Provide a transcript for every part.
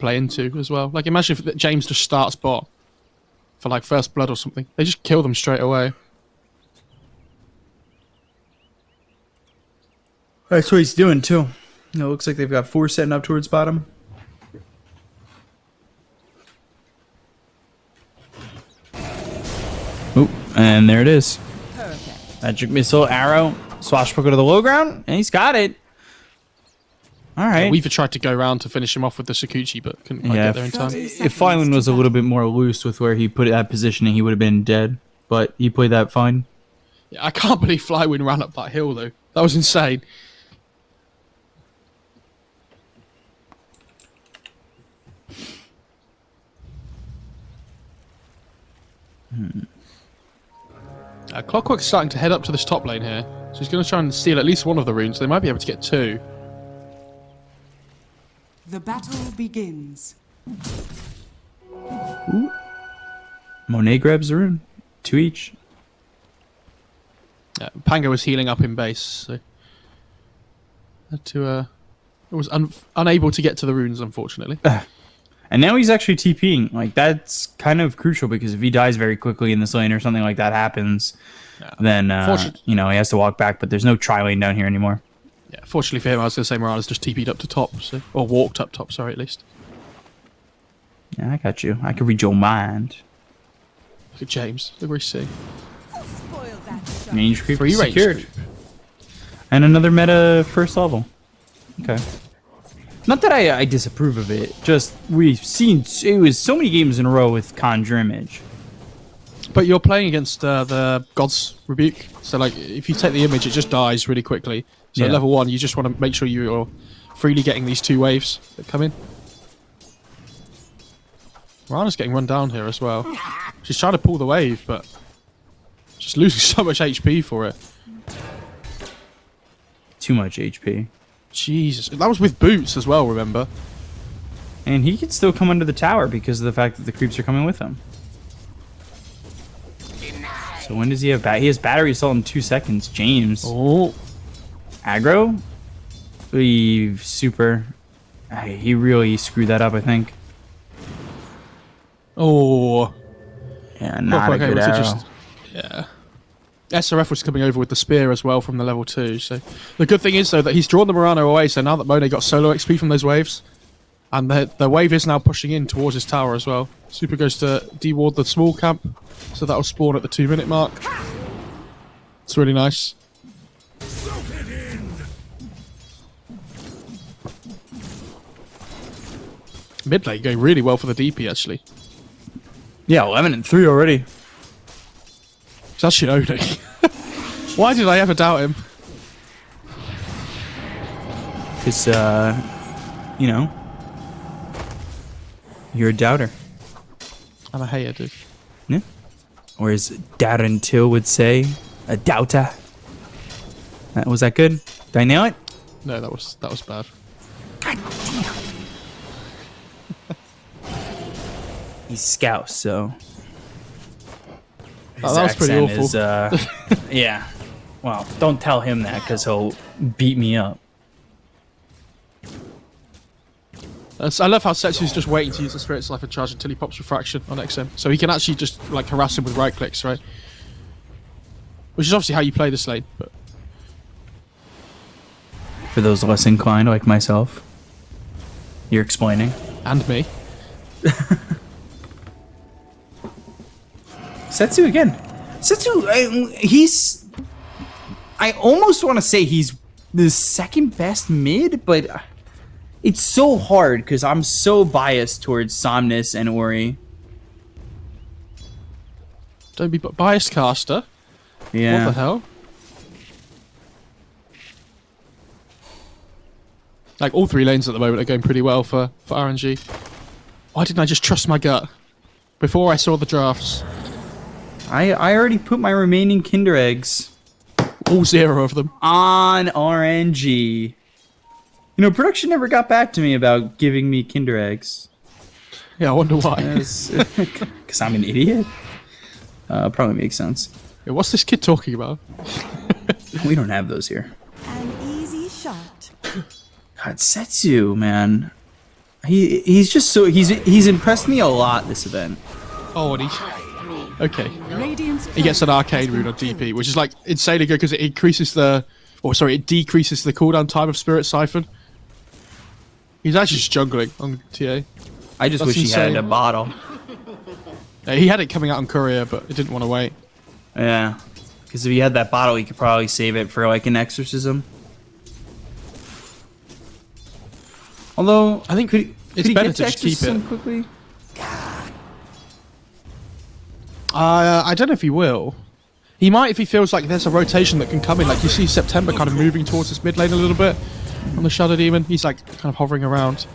play into as well. Like, imagine if James just starts bot for like first blood or something. They just kill them straight away. That's what he's doing too. It looks like they've got 4 setting up towards bottom. Oop, and there it is. Perfect. Magic missile, arrow, swashbuckle to the low ground, and he's got it. All right. Yeah, Weaver tried to go around to finish him off with the Sakuchi, but couldn't quite get there in time. If Fylan was a little bit more loose with where he put it at positioning, he would have been dead. But he played that fine. Yeah, I can't believe Flywin ran up that hill, though. That was insane. Clockwork's starting to head up to this top lane here. So he's going to try and steal at least one of the runes. They might be able to get 2. The battle begins. Ooh. Monet grabs the rune. 2 each. Yeah, Pango was healing up in base, so had to was unable to get to the runes, unfortunately. And now he's actually TPing. Like, that's kind of crucial, because if he dies very quickly in this lane or something like that happens, then you know, he has to walk back. But there's no tri lane down here anymore. Yeah, fortunately for him, I was going to say Morales just TP'd up to top, so, or walked up top, sorry, at least. Yeah, I got you. I can read your mind. Look at James. Look where he's sitting. Range creep Free range secured. creep. And another meta first level. Okay. Not that I disapprove of it. Just we've seen it was so many games in a row with Conjure Image. But you're playing against the God's Rebuke, so like if you take the image, it just dies really quickly. So at level 1, you just want to make sure you're freely getting these 2 waves that come in. Rana's getting run down here as well. She's trying to pull the wave, but just losing so much HP for it. Too much HP. Jesus, that was with boots as well, remember? And he could still come under the tower because of the fact that the creeps are coming with him. So when does he have he has battery assault in 2 seconds. James. Oh. Aggro? Super. He really screwed that up, I think. Oh. Yeah, not a good arrow. Yeah. SRF was coming over with the spear as well from the level 2. So the good thing is, though, that he's drawn the Murano away, so now that Monet got solo XP from those waves, and the wave is now pushing in towards his tower as well. Super goes to deward the small camp, so that'll spawn at the 2-minute mark. It's really nice. Mid lane going really well for the DP, actually. Yeah, 11 and 3 already. It's actually Oni. Why did I ever doubt him? Because, you know, you're a doubter. I'm a hater, dude. Yeah. Or as Darren Till would say, a doubter. Was that good? Did I nail it? No, that was bad. God damn. He's Scouse, so... Oh, that was pretty awful. Is, yeah. Well, don't tell him that, because he'll beat me up. I love how Setsu's just waiting to use the Spirit Slifer charge until he pops Refraction on XM. So he can actually just like harass him with right clicks, right? Which is obviously how you play this lane. But for those less inclined, like myself, you're explaining. And me. Setsu again. Setsu, he's... I almost want to say he's the second best mid, but it's so hard because I'm so biased towards Somnus and Ori. Don't be biased, caster. Yeah. What the hell? Like, all 3 lanes at the moment are going pretty well for RNG. Why didn't I just trust my gut before I saw the drafts? I already put my remaining Kinder Eggs. All 0 of them. On RNG. You know, production never got back to me about giving me Kinder Eggs. Yeah, I wonder why. Because I'm an idiot? Probably makes sense. Yeah, what's this kid talking about? We don't have those here. An easy shot. God, Setsu, man. He's just so he's impressed me a lot this event. Oh, and okay. Radiant's He gets an turret arcane has been rune on killed. DP, which is like insanely good because it increases the, it decreases the cooldown time of Spirit Siphon. He's actually just jungling on TA. I just That's wish he had insane. a bottle. He had it coming out on Courier, but he didn't want to wait. Yeah, because if he had that bottle, he could probably save it for like an exorcism. Although I think could it's he better get to just keep exorcism it. quickly. I don't know if he will. He might if he feels like there's a rotation that can come in. Like you see September kind of moving towards this mid lane a little bit on the Shadow Demon. He's like kind of hovering around.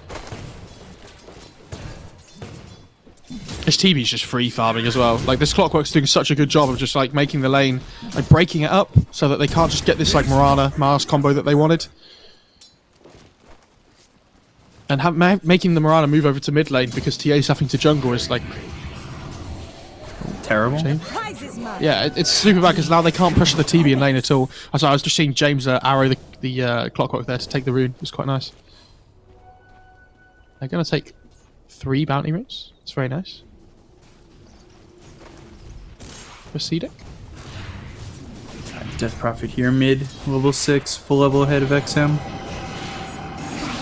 His TB's just free farming as well. Like this Clockwork's doing such a good job of just like making the lane, like breaking it up so that they can't just get this like Morana Mars combo that they wanted. And making the Morana move over to mid lane because TA's having to jungle is like Terrible. yeah, it's super bad because now they can't push the TB in lane at all. I was just seeing James arrow the Clockwork there to take the rune. It's quite nice. They're gonna take 3 bounty runes. It's very nice. For CDEC. Death Prophet here, mid level 6, full level ahead of XM.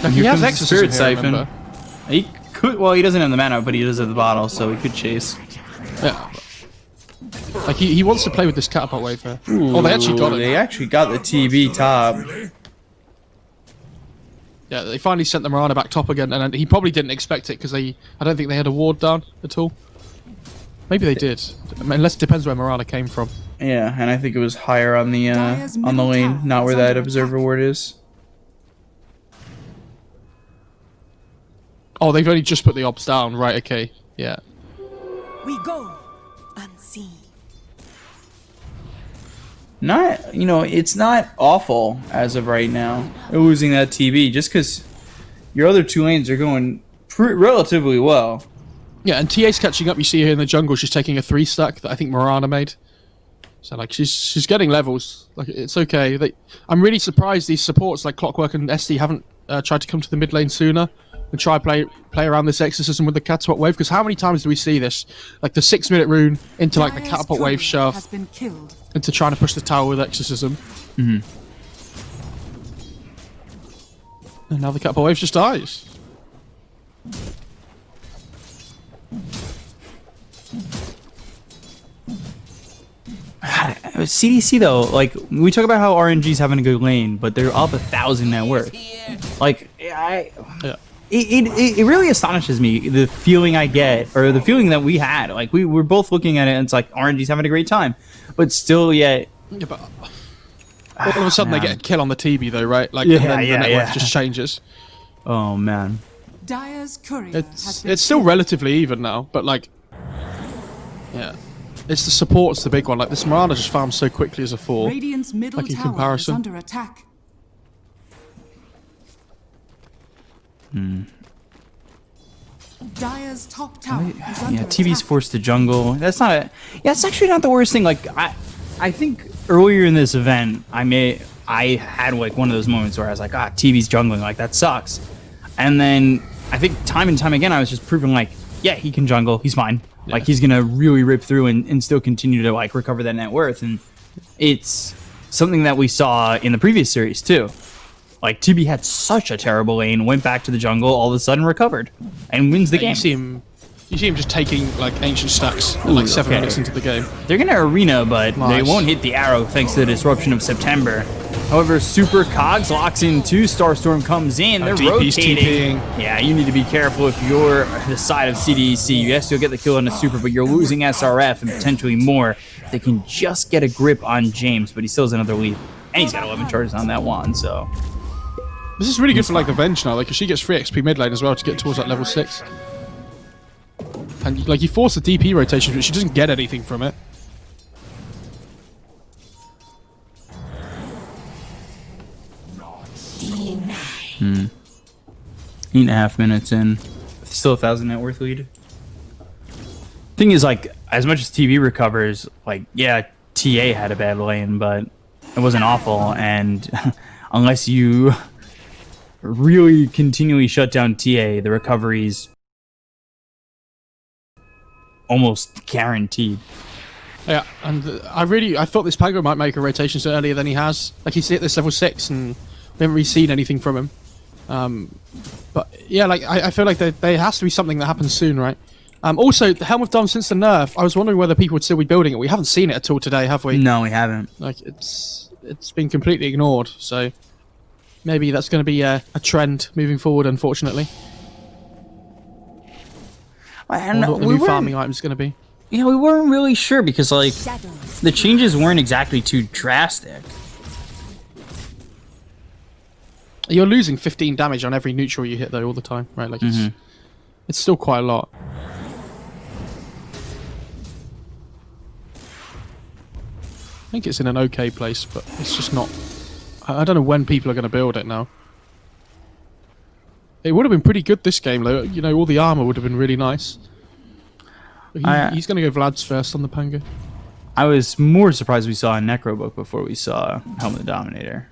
Like, he Here has comes Exorcism Spirit here, Siphon. remember? He could. Well, he doesn't have the mana, but he does have the bottle, so he could chase. Yeah. Like he wants to play with this catapult wave here. Oh, they actually got it. They actually got the TB top. Yeah, they finally sent the Morana back top again, and he probably didn't expect it because I don't think they had a ward down at all. Maybe they did, unless it depends where Morana came from. Yeah, and I think it was higher on the lane, not where that observer ward is. Oh, they've only just put the obs down, right? Okay, yeah. We go unseen. Not, it's not awful as of right now. Losing that TB, just because your other 2 lanes are going relatively well. Yeah, and TA's catching up. You see her in the jungle. She's taking a 3-stack that I think Morana made. So like she's getting levels. Like it's okay. I'm really surprised these supports like Clockwork and SD haven't tried to come to the mid lane sooner and try play around this exorcism with the catapult wave. Because how many times do we see this? Like the 6-minute rune into like the Dire's catapult wave courier shove has been killed. into trying to push the tower with exorcism. And now the catapult wave just dies. CDC though, like we talk about how RNG's having a good lane, but they're up 1,000 net worth. Like Yeah. it really astonishes me the feeling I get, or the feeling that we had. Like we were both looking at it, and it's like RNG's having a great time, but still yet. Yeah, but all of a sudden they get a kill on the TB though, right? Like Yeah, and then yeah, the network yeah. just changes. Oh man. Dire's courier has been It's still killed. relatively even now, but like, yeah, it's the support's the big one. Like this Morana just farms so quickly as a 4. Radiant's middle Like in tower comparison. is under attack. Dire's top tower is under Yeah, TV's attack. forced to jungle. That's not a. Yeah, it's actually not the worst thing. Like I think earlier in this event, I had like one of those moments where I was like, TV's jungling, like that sucks. And then I think time and time again, I was just proving like, yeah, he can jungle, he's fine. Like he's gonna really rip through and still continue to like recover that net worth. And it's something that we saw in the previous series too. Like TB had such a terrible lane, went back to the jungle, all of a sudden recovered and wins the game. You see him just taking like ancient stacks at like 7 okay. minutes into the game. They're gonna arena, but they Nice. won't hit the arrow thanks to the disruption of September. However, Super Cogs locks in 2. Starstorm comes in. They're DP's rotating. TPing. Yeah, you need to be careful if you're the side of CDEC. Yes, you'll get the kill on the Super, but you're losing SRF and potentially more. They can just get a grip on James, but he still has another lead. And he's got 11 charges on that one, so... This is really good for like Avenge now, like 'cause she gets free XP mid lane as well to get towards that level 6. And like you force the DP rotation, but she doesn't get anything from it. 8.5 minutes in. Still 1,000 net worth lead. Thing is, like, as much as TV recovers, like, yeah, TA had a bad lane, but it wasn't awful. And unless you really continually shut down TA, the recovery's almost guaranteed. Yeah, and I thought this Pango might make a rotation earlier than he has. Like, he's hit this level 6, and we haven't really seen anything from him. But yeah, like I feel like there has to be something that happens soon, right? Also, the Helm of Dawn, since the nerf, I was wondering whether people would still be building it. We haven't seen it at all today, have we? No, we haven't. Like, it's been completely ignored, so maybe that's going to be a trend moving forward, unfortunately. And I wonder what the new farming item is going to be. Yeah, we weren't really sure because, like, Shadows. the changes weren't exactly too drastic. You're losing 15 damage on every neutral you hit, though, all the time, right? Like, it's still quite a lot. I think it's in an okay place, but it's just not... I don't know when people are going to build it now. It would have been pretty good this game, though. You know, all the armor would have been really nice. He's going to go Vlad's first on the Pango. I was more surprised we saw a Necrobook before we saw Helm of the Dominator.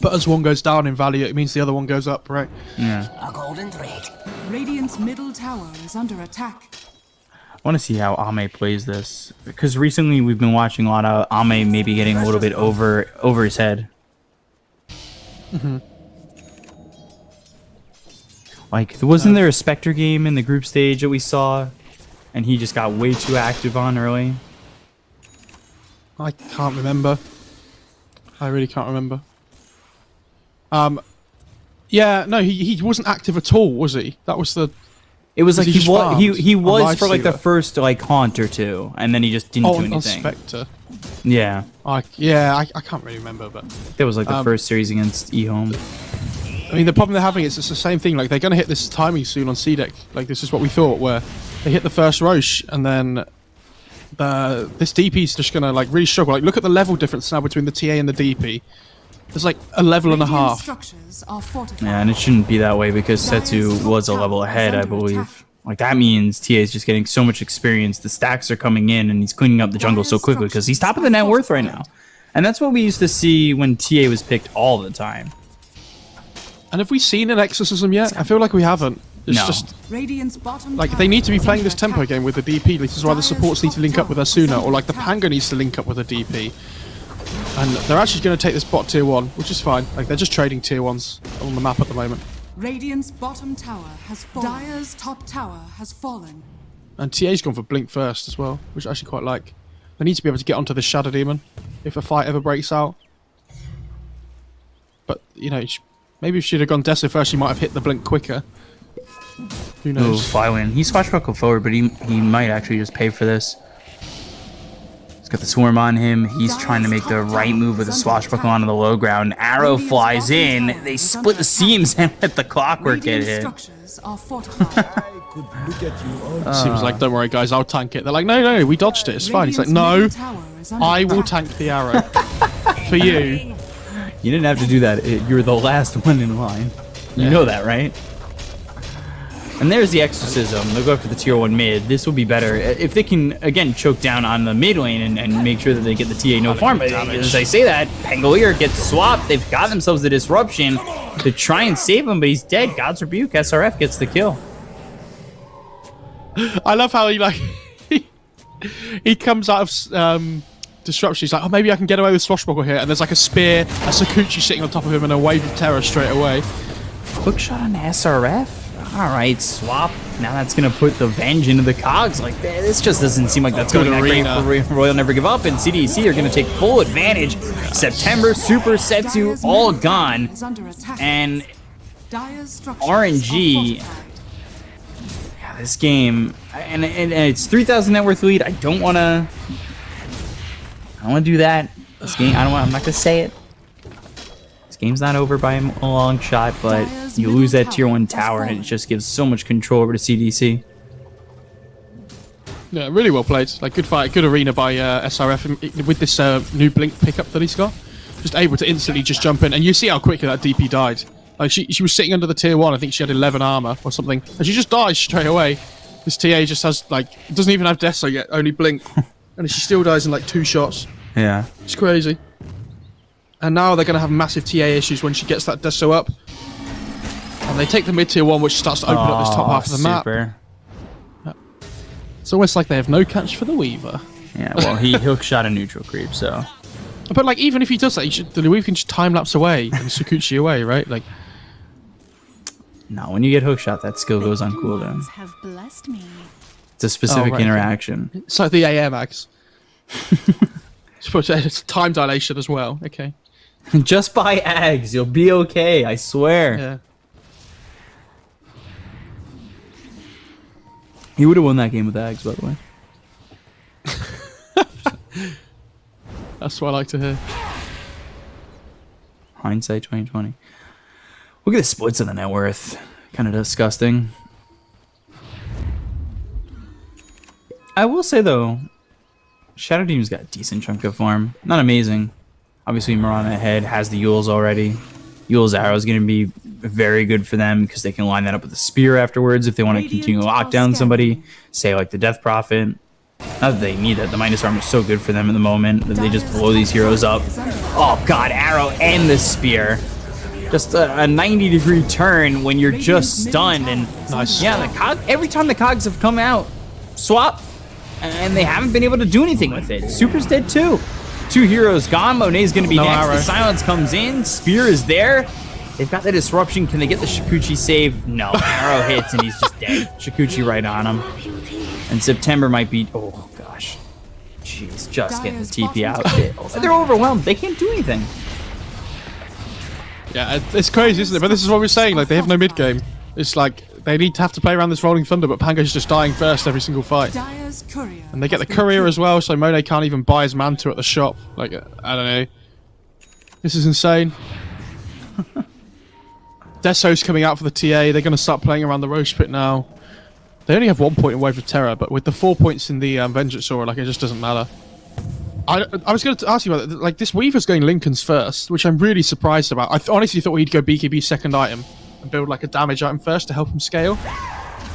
But as one goes down in value, it means the other one goes up, right? Yeah. A golden thread. Radiant's middle tower is under attack. I want to see how Ame plays this. Because recently we've been watching a lot of Ame maybe getting a little bit over his head. Like, wasn't there a Spectre game in the group stage that we saw? And he just got way too active on early? I can't remember. I really can't remember. Yeah, no, he wasn't active at all, was he? That was the... It was like he just farmed he on was for like the Lifestealer? first like haunt or two, and then he just didn't do on anything. Spectre. Yeah, I can't really remember, but... that was like the first series against E-Home. I mean, the problem they're having is it's the same thing. Like, they're going to hit this timing soon on CDEC. Like, this is what we thought, where they hit the first Roche, and then this DP's just going to, like, really struggle. Like, look at the level difference now between the TA and the DP. There's, like, a level and a Radiant half. structures are fortified. Yeah, and it shouldn't be that way because Setsu was a level ahead, I believe. Like, that means TA is just getting so much experience. The stacks are coming in, and he's cleaning up the jungle so quickly because he's top of the net worth right now. And that's what we used to see when TA was picked all the time. And have we seen an exorcism yet? I feel like we haven't. It's No. just... Radiant's bottom Like, tower they need to be is playing under this tempo attack. game with the DP. This is why the supports need to link up with Asuna, or like the Pango needs to link up with a DP. And they're actually going to take this bot tier 1, which is fine. Like, they're just trading tier 1s on the map at the moment. Radiant's bottom tower has fallen. Dire's top tower has fallen. And TA's gone for Blink first as well, which I actually quite like. They need to be able to get onto the Shadow Demon if a fight ever breaks out. But, you know, maybe if she'd have gone Deso first, she might have hit the Blink quicker. Who Ooh, knows? Flywin. He's swashbuckled forward, but he might actually just pay for this. He's got the swarm on him. He's trying to make the right move with the swashbuckle onto the low ground. Arrow flies in. They split the seams and let the clockwork get Radiant hit. structures are fortified. Seems like, don't worry, guys, I'll tank it. They're like, no, we dodged it. It's fine. He's like, no, Radiant's middle tower is under I will attack. tank the arrow for you. You didn't have to do that. You're the last one in line. You know that, right? And there's the exorcism. They'll go for the tier 1 mid. This will be better. If they can, again, choke down on the mid lane and make sure that they get the TA no farm. But as I say that, Pangolier gets swapped. They've got themselves the disruption to try and save him, but he's dead. God's Rebuke. SRF gets the kill. I love how he, like, he comes out of disruption. He's like, oh, maybe I can get away with swashbuckle here. And there's like a spear, a Sakuchi sitting on top of him, and a wave of terror straight away. Quick shot on SRF. All right, swap. Now that's going to put the Venge into the cogs. Like, this just doesn't seem like that's Good going that great arena. for Royal Never Give Up. And CDEC are going to take full advantage. September, Super Setsu, Dire's all middle tower gone. is under attack. And Dire's structures RNG. are fortified. yeah, this game, and it's 3,000 net worth lead. I don't want to do that. This game, I'm not going to say it. This game's not over by a long shot, but you lose that tier 1 tower, and it just gives so much control over to CDC. Yeah, really well played. Like, good fight, good arena by SRF with this new Blink pickup that he's got. Just able to instantly just jump in, and you see how quickly that DP died. Like, she was sitting under the tier 1. I think she had 11 armor or something, and she just dies straight away. This TA just has, like, it doesn't even have Deso yet, only Blink, and she still dies in like 2 shots. Yeah. It's crazy. And now they're going to have massive TA issues when she gets that Deso up. And they take the mid-tier 1, which starts to open up this top half of the map. Super. It's almost like they have no catch for the Weaver. Yeah, well, he hook shot a neutral creep, so... But, like, even if he does that, the Weaver can just time-lapse away and Sakuchi away, right? Like... No, when you get hook shot, that skill goes on cooldown. Have blessed me. It's a specific right, interaction. It's like the AM axe. It's time dilation as well. Okay. Just buy Ags, you'll be okay, I swear. Yeah. He would have won that game with Ags, by the way. That's what I like to hear. Hindsight 2020. Look at the splits of the net worth. Kind of disgusting. I will say, though, Shadow Team's got a decent chunk of farm. Not amazing. Obviously, Mirana ahead has the Yules already. Yule's arrow is going to be very good for them because they can line that up with the spear afterwards if they want to continue to lock down somebody, say like the Death Prophet. Not that they need it. The minus armor is so good for them in the moment that they just blow these heroes up. Oh god, arrow and the spear. Just a 90-degree turn when you're just stunned. And Nice. yeah, every time the cogs have come out, swap, and they haven't been able to do anything with it. Super's dead too. 2 heroes gone. Monet's going to be No next. arrow. The silence comes in. Spear is there. They've got the disruption. Can they get the Sakuchi save? No. Arrow hits and he's just dead. Sakuchi right on him. And September might be... Oh, gosh. Jeez, just getting the TP out. They're overwhelmed. They can't do anything. Yeah, it's crazy, isn't it? But this is what we're saying. Like, they have no mid game. It's like they need to have to play around this Rolling Thunder, but Pango's just dying first every single fight. Dire's courier And they get the courier as well, so Monet can't even buy his Manta at the shop. Like, I don't know. This is insane. Deso's coming out for the TA. They're going to start playing around the Roche Pit now. They only have 1 point in Wave of Terror, but with the 4 points in the Vengeance Aura, like, it just doesn't matter. I was going to ask you about that. Like, this Weaver's going Lincoln's first, which I'm really surprised about. I honestly thought he'd go BKB second item and build, like, a damage item first to help him scale.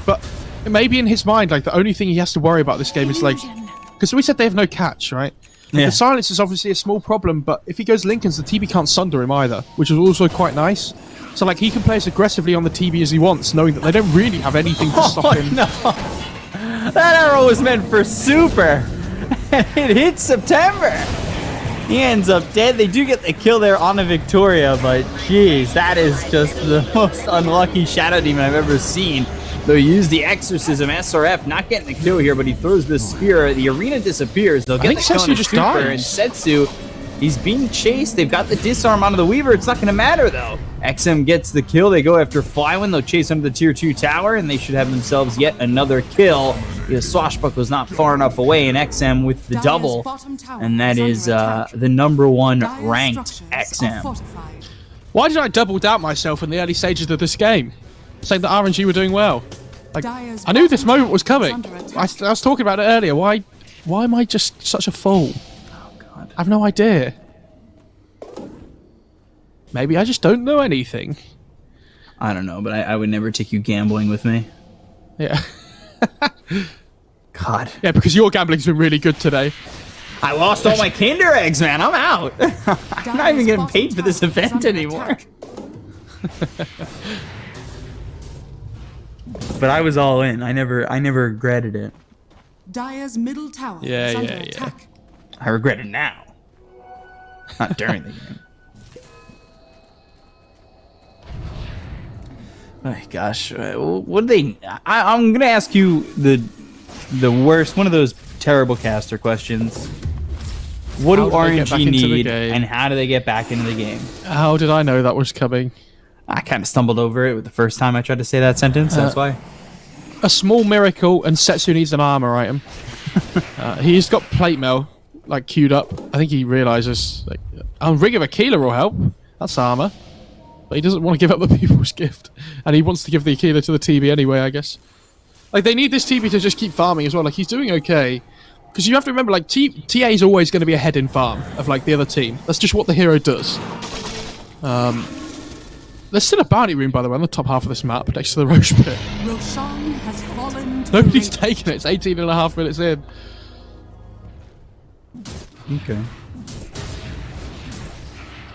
But maybe in his mind, like, the only thing he has to worry about this game is, like... Because we said they have no catch, right? Yeah. The silence is obviously a small problem, but if he goes Lincoln's, the TB can't sunder him either, which is also quite nice. So, like, he can play as aggressively on the TB as he wants, knowing that they don't really have anything to stop him. No. That arrow was meant for Super. It hits September. He ends up dead. They do get the kill there on a Victoria, but jeez, that is just the most unlucky Shadow Demon I've ever seen. They'll use the Exorcism, SRF, not getting the kill here, but he throws the spear. The arena disappears. They'll get the kill on Setsu just Super, dies. and Setsu, he's being chased. They've got the disarm onto the Weaver. It's not going to matter, though. XM gets the kill. They go after Flywin. They'll chase under the tier 2 tower, and they should have themselves yet another kill. The Swashbuckle's not far enough away, and XM with the double, and that is the #1 ranked XM. Why did I double doubt myself in the early stages of this game? Saying that RNG were doing well. Like, I knew this moment was coming. I was talking about it earlier. Why am I just such a fool? Oh, God. I have no idea. Maybe I just don't know anything. I don't know, but I would never take you gambling with me. Yeah. God. Yeah, because your gambling's been really good today. I lost all my Kinder Eggs, man. I'm out. I'm not even getting paid for this event anymore. But I was all in. I never regretted it. Dire's middle tower Yeah, is under yeah, yeah. attack. I regret it now. Not during the game. Oh gosh, what do they? I'm gonna ask you the worst, one of those terrible caster questions. What do How do they get back RNG into the need, game? and how do they get back into the game? How did I know that was coming? I kind of stumbled over it the first time I tried to say that sentence. That's why. A small miracle, and Setsu needs an armor item. He's got plate mail like queued up. I think he realizes like, Ring of Aquila will help. That's armor, but he doesn't want to give up the People's Gift, and he wants to give the Aquila to the TB anyway. I guess. Like they need this TB to just keep farming as well. Like he's doing okay, because you have to remember like TA is always going to be ahead in farm of like the other team. That's just what the hero does. There's still a bounty room, by the way, on the top half of this map, next to the Roche Pit. Roshan has fallen to Nobody's the taken it. It's 18.5 minutes in. Okay.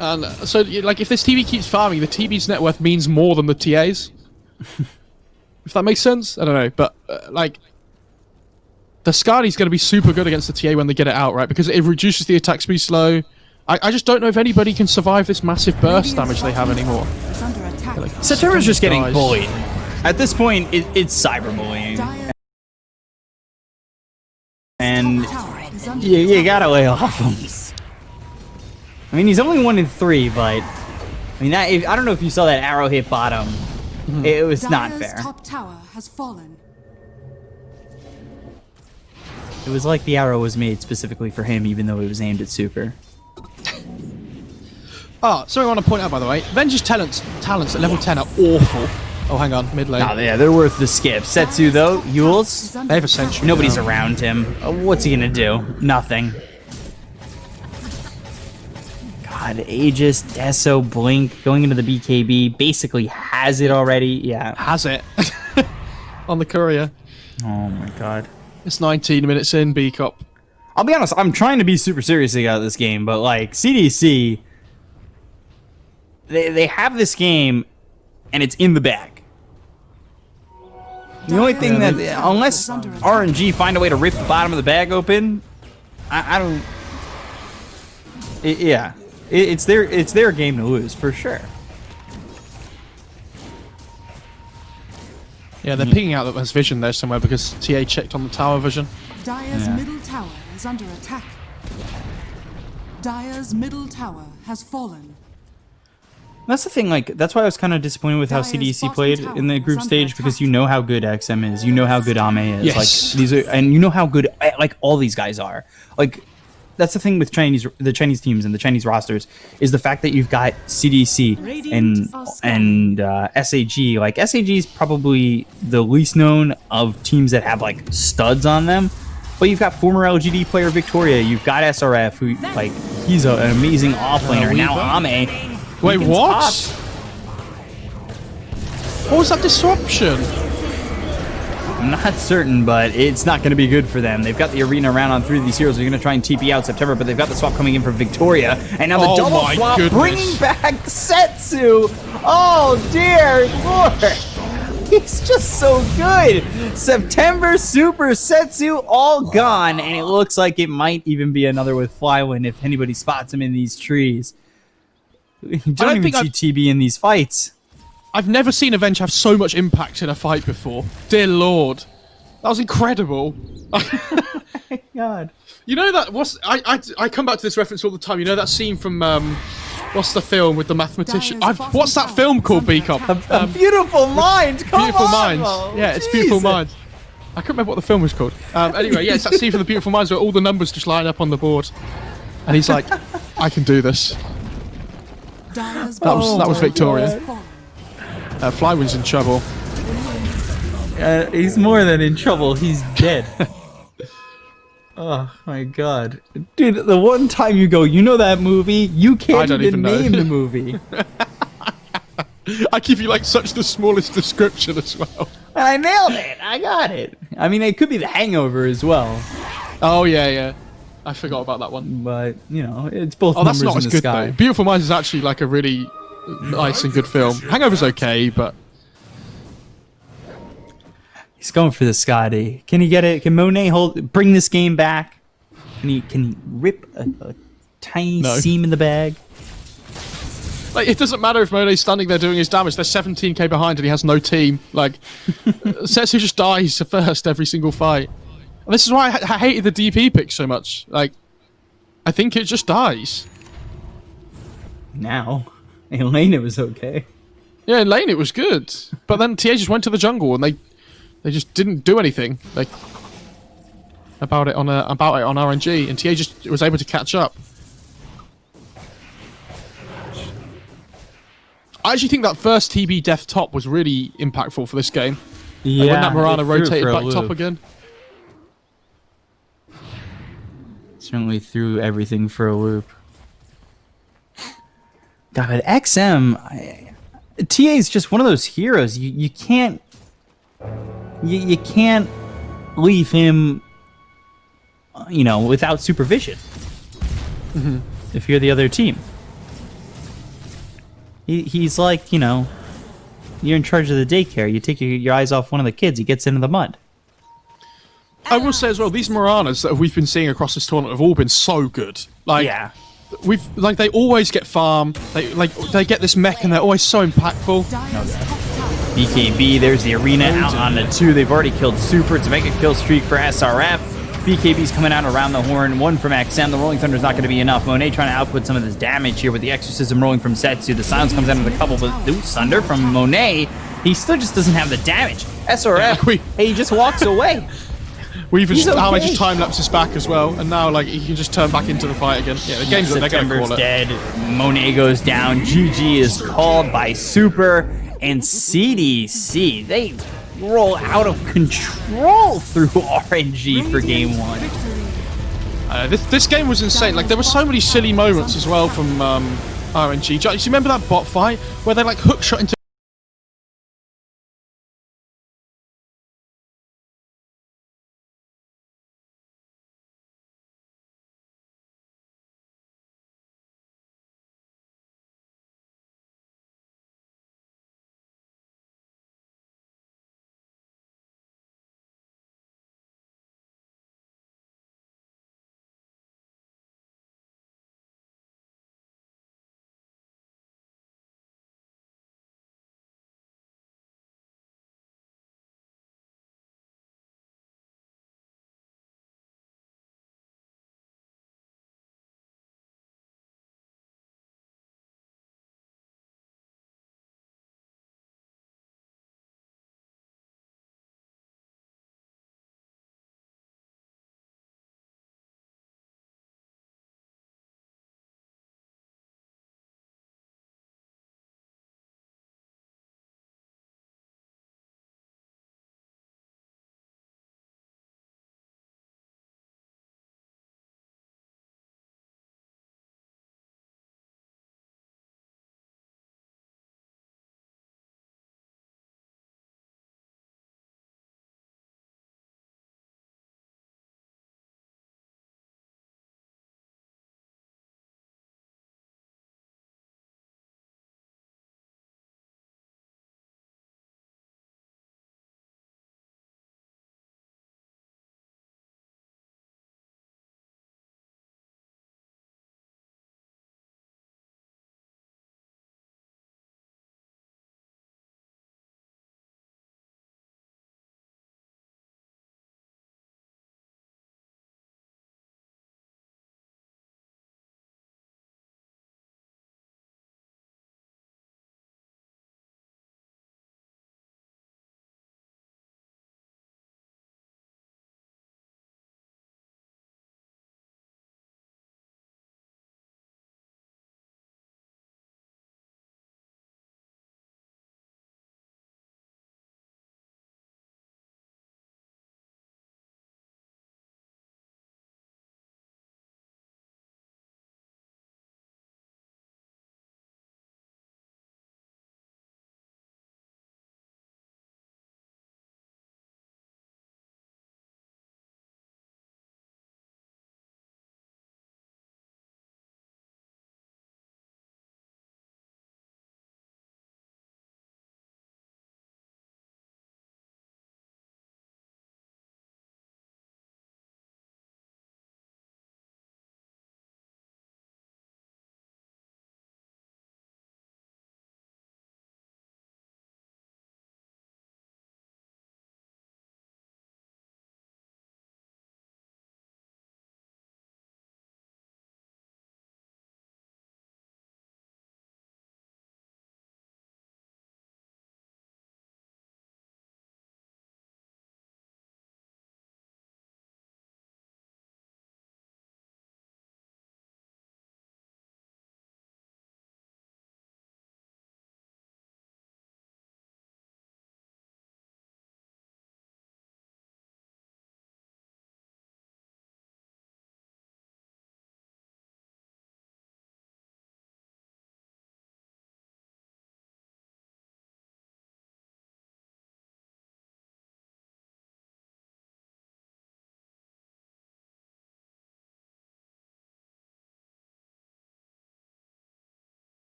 And so, like, if this TB keeps farming, the TB's net worth means more than the TA's. If that makes sense? I don't know, but, like, the Skadi's going to be super good against the TA when they get it out, right? Because it reduces the attack speed slow. I just don't know if anybody can survive this massive burst damage they have anymore. Is under attack. Like, September's just getting guys. bullied. At this point, it's cyberbullying. Dire's And tower is under you attack. gotta lay off him. I mean, he's only 1 in 3, but... I mean, I don't know if you saw that arrow hit bottom. It was not Dire's fair. top tower has fallen. It was like the arrow was made specifically for him, even though it was aimed at Super. Oh, something I want to point out, by the way. Venge's talents at level 10 are awful. Oh, hang on, mid lane. Oh, yeah, they're worth the skip. Setsu, though, Yules, They have a sentry. nobody's now. around him. What's he gonna do? Nothing. God, Aegis, Deso, Blink, going into the BKB, basically has it already. Yeah. Has it. On the courier. Oh my god. It's 19 minutes in, B-Cop. I'll be honest, I'm trying to be super serious about this game, but like CDC, they have this game, and it's in the bag. The only thing that, unless RNG find a way to rip the bottom of the bag open, I don't. It's their game to lose for sure. Yeah, they're picking out that there's vision there somewhere because TA checked on the tower vision. Dire's Yeah. middle tower is under attack. Dire's middle tower has fallen. That's the thing, like, that's why I was kind of disappointed with how Dire's CDC bottom played tower in the is group under stage, because attack. you know how good XM is, you know how good Ame is. Yes. Like, these are, and you know how good, like, all these guys are. Like, that's the thing with the Chinese teams and the Chinese rosters, is the fact that you've got CDC and SAG. Like, SAG is probably the least known of teams that have, like, studs on them. But you've got former LGD player Victoria. You've got SRF, who, like, he's an amazing offlaner. Now Ame. Wait, Beacon's what? popped. What was that disruption? I'm not certain, but it's not going to be good for them. They've got the arena around on 3 of these heroes. They're going to try and TP out September, but they've got the swap coming in for Victoria. And now the Oh double my swap goodness. bringing back Setsu. Oh, dear Lord. He's just so good. September, Super, Setsu, all gone. And it looks like it might even be another with Flywind if anybody spots him in these trees. You don't even think see TB in these fights. I've never seen Avenge have so much impact in a fight before. Dear Lord. That was incredible. God. You know that, I come back to this reference all the time. You know that scene from, what's the film with the mathematician? Dire's bottom What's that tower film is called, under B-Cop? attack. A beautiful mind. Come Beautiful on, Minds. Mo. Yeah, it's Beautiful Jesus. Minds. I can't remember what the film was called. Anyway, yeah, it's that scene from the Beautiful Minds where all the numbers just line up on the board. And he's like, I can do this. Dire's That was bottom tower Victoria. has fallen. Flywind's in trouble. He's more than in trouble. He's dead. Oh my god, dude! The one time you go, you know that movie? You I can't don't even even know. name the movie. I give you like such the smallest description as well. And I nailed it. I got it. I mean, it could be The Hangover as well, Oh yeah. I forgot about that one. but you know, it's both Oh, that's numbers not in as the good sky. though. Beautiful Minds is actually like a really nice and good film. Hangover's okay, but He's going for the Scotty. Can he get it? Can Monet bring this game back? Can he rip a tiny No. seam in the bag? like it doesn't matter if Monet's standing there doing his damage. They're 17k behind and he has no team. Like Setsu just dies first every single fight. And this is why I hated the DP pick so much. Like I think it just dies. Now, in lane it was okay. Yeah, in lane it was good, but then TA just went to the jungle and they just didn't do anything like about it on RNG, and TA just was able to catch up. I actually think that first TB death top was really impactful for this game. Yeah, Like when that Mirana it threw it rotated for a back top loop. again. Certainly threw everything for a loop. God, but XM, TA is just one of those heroes. You can't you can't leave him, you know, without supervision. If you're the other team. He's like, you know, you're in charge of the daycare. You take your eyes off one of the kids, he gets into the mud. I will say as well, these Moranas that we've been seeing across this tournament have all been so good. Like, Yeah. they always get farm. They get this mech and they're always so impactful. Dire's top tower. BKB, there's the arena out on the 2. They've already killed Super. It's a mega kill streak for SRF. BKB's coming out around the horn. 1 from XM. The Rolling Thunder's not going to be enough. Monet trying to output some of this damage here with the Exorcism rolling from Setsu. The silence comes out with a couple, but Thunder from Monet, he still just doesn't have the damage. SRF, hey, he just walks away. We even He's how I okay. just time lapses back as well, and now like he can just turn back into the fight again. Yeah, the game's they're gonna September's call it. dead. Monet goes down. GG is called by Super and CDEC. They roll out of control through RNG for game 1. This game was insane. Like there were so many silly moments as well from RNG. Do you remember that bot fight where they like hook shot into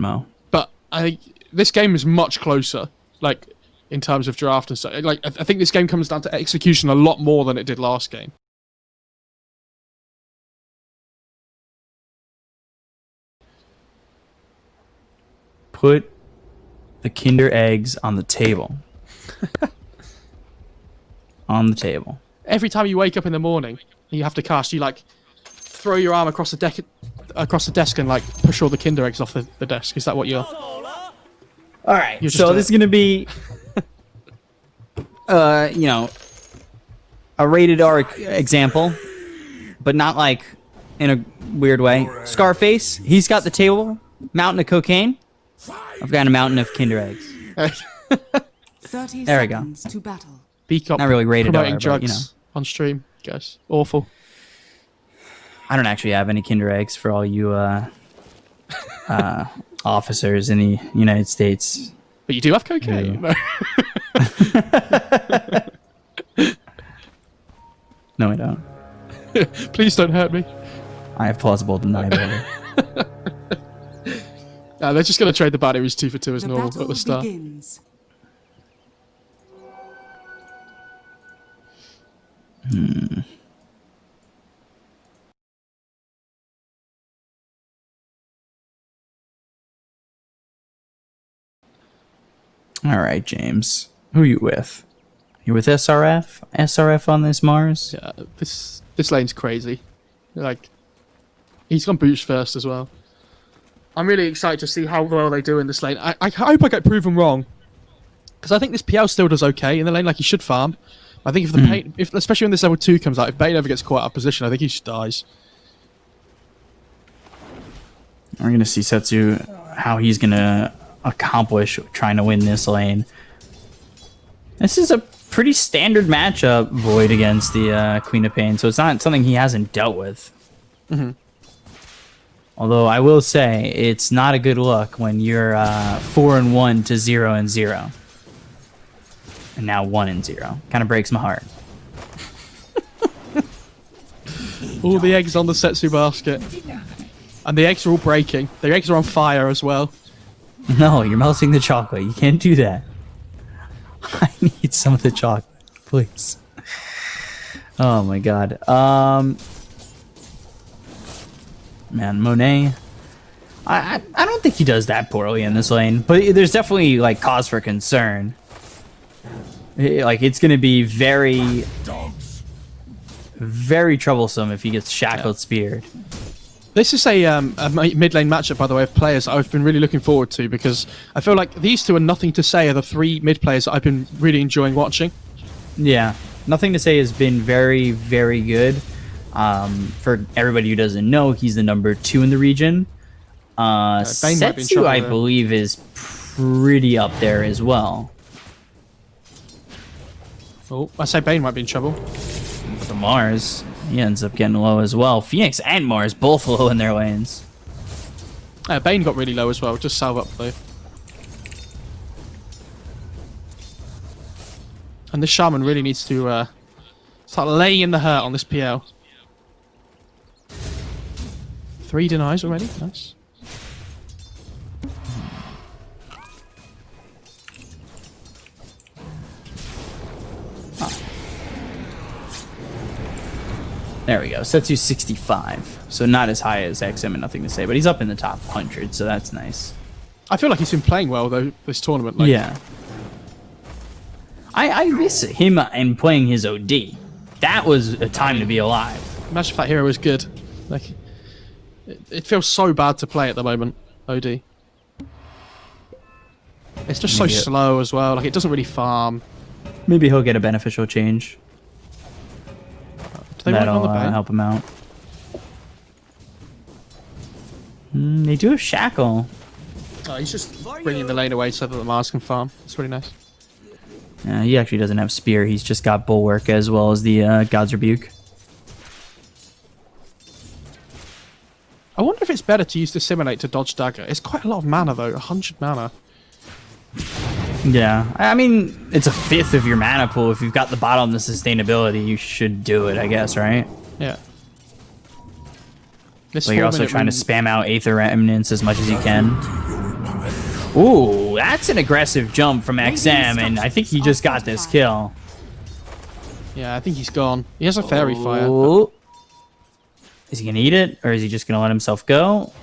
Mo. But I think this game is much closer, like, in terms of draft and stuff. Like, I think this game comes down to execution a lot more than it did last game. Put the Kinder eggs on the table. On the table. Every time you wake up in the morning and you have to cast, you like throw your arm across the desk and like push all the Kinder eggs off the desk. Is that what you're? All right. You're just So this is gonna be, you know, a rated R example, but not like in a weird way. Scarface. He's got the table, mountain of cocaine. I've got a mountain of Kinder eggs. 30 There we go. seconds to battle. Beacop Not really rated promoting R, but, drugs you know. on stream, guys. Awful. I don't actually have any Kinder eggs for all you officers in the United States. But you do have cocaine. No, I don't. Please don't hurt me. I have plausible deniability. They're just going to trade the batteries 2 for 2 as The normal battle at the start. begins. All right, James. Who are you with? You with SRF? SRF on this Mars? Yeah, this lane's crazy. Like, he's gone boots first as well. I'm really excited to see how well they do in this lane. I hope I get proven wrong, because I think this PL still does okay in the lane. Like, he should farm. I think if the Bane, especially when this level 2 comes out, if Bane ever gets caught out of position, I think he just dies. We're gonna see Setsu how he's gonna accomplish trying to win this lane. This is a pretty standard matchup, Void against the Queen of Pain, so it's not something he hasn't dealt with. Although I will say it's not a good look when you're 4-1 to 0-0, and now 1-0. Kind of breaks my heart. All the eggs on the Setsu basket. And the eggs are all breaking. The eggs are on fire as well. No, you're melting the chocolate. You can't do that. I need some of the chocolate, please. Oh my god. Man, Monet. I don't think he does that poorly in this lane, but there's definitely like cause for concern. Like, it's gonna be very, very troublesome if he gets shackled speared. This is a mid lane matchup, by the way, of players I've been really looking forward to, because I feel like these two are nothing to say are the 3 mid players that I've been really enjoying watching. Yeah, Nothing to Say has been very, very good. For everybody who doesn't know, he's the number 2 in the region. Setsu, I believe, is pretty up there as well. Oh, I say Bane might be in trouble. But the Mars, he ends up getting low as well. Phoenix and Mars both low in their lanes. Bane got really low as well, just salve up though. And this Shaman really needs to start laying in the hurt on this PL. 3 denies already, nice. There we go. Setsu's 65. So not as high as XM and Nothing to Say, but he's up in the top 100, so that's nice. I feel like he's been playing well though this tournament. Like, yeah. I miss him and playing his OD. That was a time to be alive. Imagine if that hero was good. Like, it feels so bad to play at the moment, OD. It's just so slow as well. Like, it doesn't really farm. Maybe he'll get a beneficial change. Do they want it on the That'll Bane? help him out. They do have Shackle. Oh, he's just bringing the lane away so that the Mars can farm. It's really nice. He actually doesn't have Spear. He's just got Bulwark as well as the God's Rebuke. I wonder if it's better to use Disseminate to dodge Dagger. It's quite a lot of mana though, 100 mana. Yeah, I mean, it's a 5th of your mana pool. If you've got the bottom, the sustainability, you should do it, I guess, right? Yeah. This But you're also trying to spam out Aether Remnants as much as you can. Ooh, that's an aggressive jump from XM, and I think he just got this kill. Yeah, I think he's gone. He has a fairy fire. Ooh. Is he gonna eat it, or is he just gonna let himself go?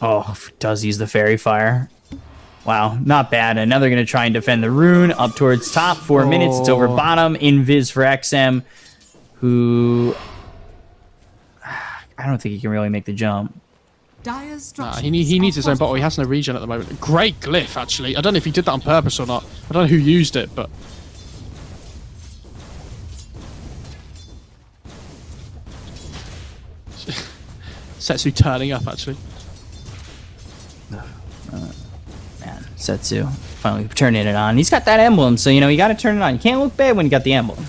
Oh, does use the fairy fire. Wow, not bad. And now they're gonna try and defend the rune up towards top. 4 minutes, it's over bottom. Invis for XM, who I don't think he can really make the jump. He needs his own bottle. He has no regen at the moment. Great glyph, actually. I don't know if he did that on purpose or not. I don't know who used it, but... Setsu turning up, actually. Man, Setsu finally turning it on. He's got that emblem, so, you know, you got to turn it on. You can't look bad when you got the emblem.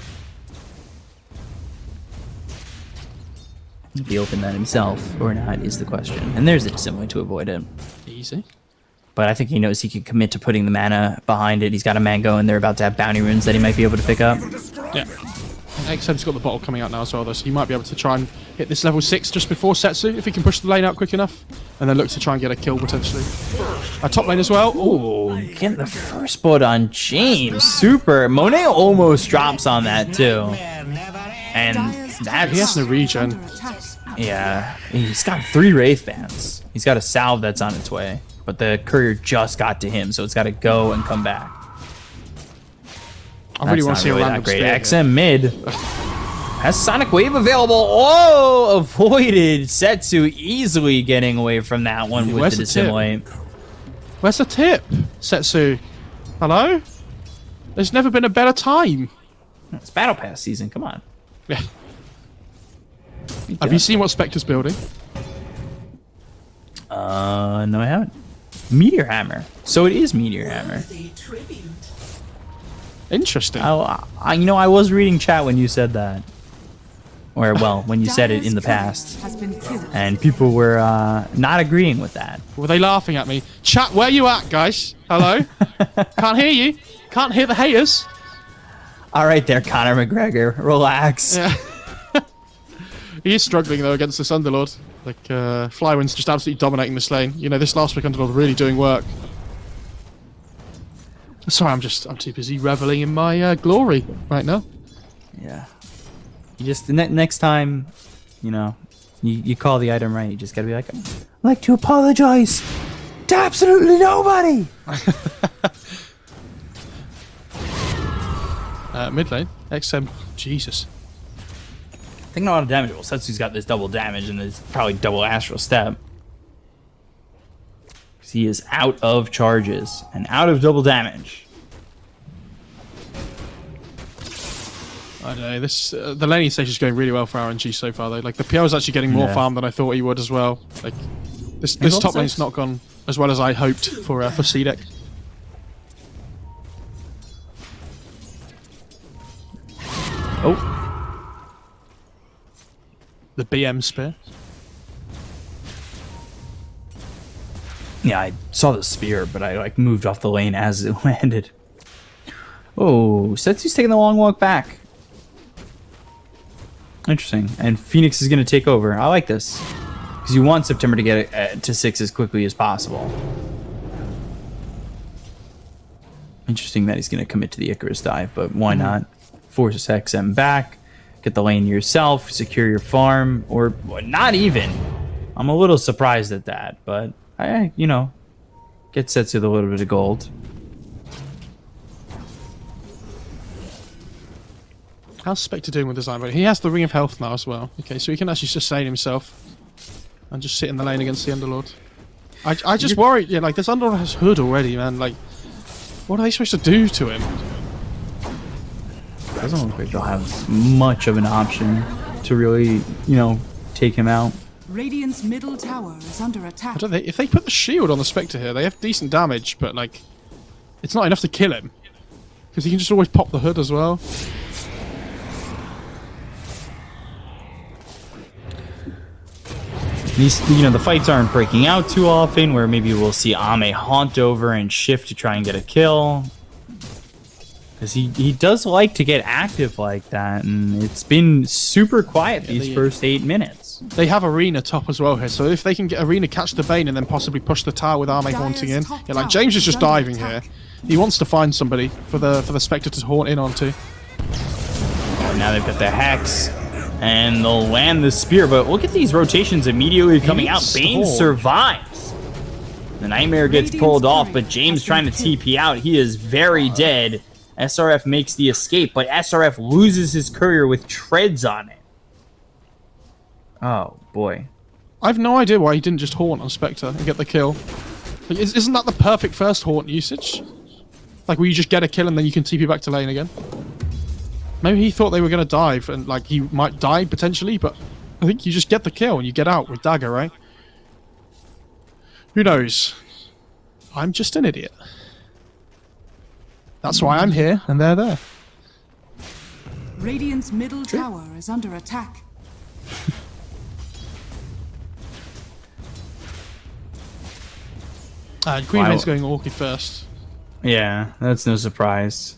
If he opened that himself or not is the question. And there's a decent way to avoid it. Easy. But I think he knows he can commit to putting the mana behind it. He's got a mango, and they're about to have bounty runes that he might be able to pick up. Yeah. XM's got the bottle coming out now as well, though, so he might be able to try and hit this level 6 just before Setsu, if he can push the lane out quick enough. And then look to try and get a kill, potentially. Top lane as well. Ooh, getting the first blood on James. Super. Monet almost drops on that, too. And that he has no regen. Yeah, he's got 3 Wraith Bands. He's got a salve that's on its way. But the courier just got to him, so it's got to go and come back. I really want to see a random great. spear XM mid has Sonic Wave available. Oh, avoided. Setsu easily getting away from that one with the dissimulate. Where's the tip, Setsu? Hello? There's never been a better time. It's Battle Pass season. Come on. Yeah. Have you seen what Spectre's building? No, I haven't. Meteor Hammer. So it is Meteor Hammer. Interesting. You know, I was reading chat when you said that. Or, well, when you said it in the past. And people were not agreeing with that. Were they laughing at me? Chat, where you at, guys? Hello? Can't hear you. Can't hear the haters. All right there, Conor McGregor. Relax. Yeah. He is struggling, though, against this Underlord. Like, Flywind's just absolutely dominating this lane. You know, this last week Underlord really doing work. Sorry, I'm too busy reveling in my glory right now. Yeah. You just, next time, you know, you call the item right, you just gotta be like, I'd like to apologize to absolutely nobody! Mid lane, XM, Jesus. Taking a lot of damage. Well, Setsu's got this double damage and there's probably double Astral Step. Because he is out of charges and out of double damage. I don't know, this, the laning stage is going really well for RNG so far, though. Like, the PL is actually getting more farm than I thought he would as well. Like, this top lane's not gone as well as I hoped for CDEC. Oh. The BM spear. Yeah, I saw the spear, but I like moved off the lane as it landed. Oh, Setsu's taking the long walk back. Interesting. And Phoenix is going to take over. I like this. Because you want September to get it to 6 as quickly as possible. Interesting that he's going to commit to the Icarus dive, but why not? Force XM back. Get the lane yourself. Secure your farm. Or not even. I'm a little surprised at that, but you know, get Setsu with a little bit of gold. How's Spectre doing with his iron? He has the Ring of Health now as well. Okay, so he can actually sustain himself and just sit in the lane against the Underlord. I just worry, yeah, like this Underlord has Hood already, man. Like, what are they supposed to do to him? Doesn't look like they'll have much of an option to really, you know, take him out. Radiant's middle tower is under attack. If they put the shield on the Spectre here, they have decent damage, but like, it's not enough to kill him. Because he can just always pop the Hood as well. These, you know, the fights aren't breaking out too often, where maybe we'll see Ame haunt over and shift to try and get a kill. Because he does like to get active like that, and it's been super quiet these first 8 minutes. They have Arena top as well here, so if they can get Arena, catch the Bane, and then possibly push the tower with Arme haunting in. Yeah, like James is just diving here. He wants to find somebody for the Spectre to haunt in onto. Now they've got the Hex, and they'll land the Spear, but look at these rotations immediately coming out. Bane survives. The Nightmare gets pulled off, but James trying to TP out. He is very dead. SRF makes the escape, but SRF loses his courier with treads on it. Oh, boy. I have no idea why he didn't just haunt on Spectre and get the kill. Like, isn't that the perfect first haunt usage? Like, where you just get a kill and then you can TP back to lane again? Maybe he thought they were going to dive and, like, he might die potentially, but I think you just get the kill and you get out with Dagger, right? Who knows? I'm just an idiot. That's why I'm here and they're there. Radiant's middle tower is under attack. Queen Mane's going Orchid first. Yeah, that's no surprise.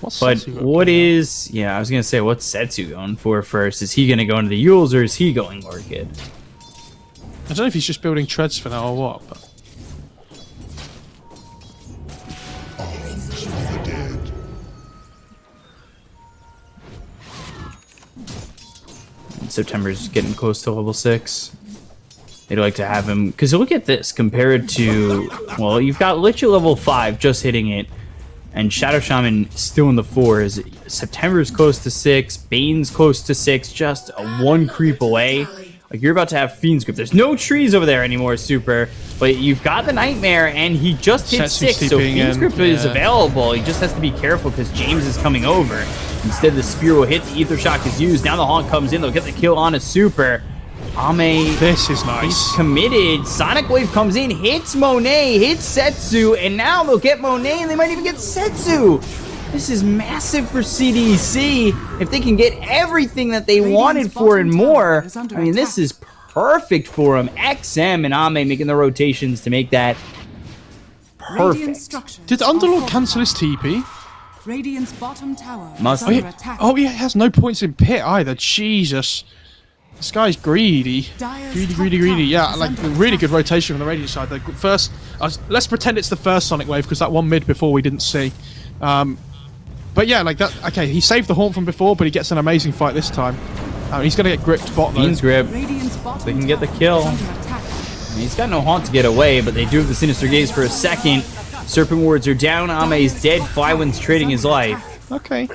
What's But Setsu got what going on? is... Yeah, I was going to say, what's Setsu going for first? Is he going to go into the Yules, or is he going Orchid? I don't know if he's just building treads for now or what, but... September's getting close to level 6. They'd like to have him... Because look at this, compared to... Well, you've got literally level 5 just hitting it, and Shadow Shaman still in the 4s. September's close to 6, Bane's close to 6, just a 1 creep away. Like, you're about to have Fiend's Grip. There's no trees over there anymore, Super, but you've got the Nightmare, and he just hit Setsu's 6, so TPing Fiend's in, Grip is yeah. available. He just has to be careful because James is coming over. Instead, the Spear will hit, the Ether Shock is used. Now the Haunt comes in, they'll get the kill on a Super. Ame, This is nice. he's committed. Sonic Wave comes in, hits Monet, hits Setsu, and now they'll get Monet, and they might even get Setsu. This is massive for CDEC. If they can get everything that they wanted for and more, I mean, this is perfect for them. XM and Ame making the rotations to make that Radiant perfect. structures Did are Underlord cancel fortified. his TP? Radiant's bottom tower Must is be. under attack. Oh yeah, he has no points in pit either. Jesus. This guy's greedy. Dire's Greedy, top greedy, greedy. tower Yeah, is like under really attack. good rotation from the Radiant side. The first, let's pretend it's the first Sonic Wave because that one mid before we didn't see. But yeah, like that. Okay, he saved the Haunt from before, but he gets an amazing fight this time. He's gonna get gripped bot though. Fiend's Grip. Radiant's bottom They can get the tower kill. is under attack. He's got no Haunt to get away, but they do have the Sinister Gaze for a second. Serpent Wards are down. Ame's dead. Flywind's trading his life. Okay.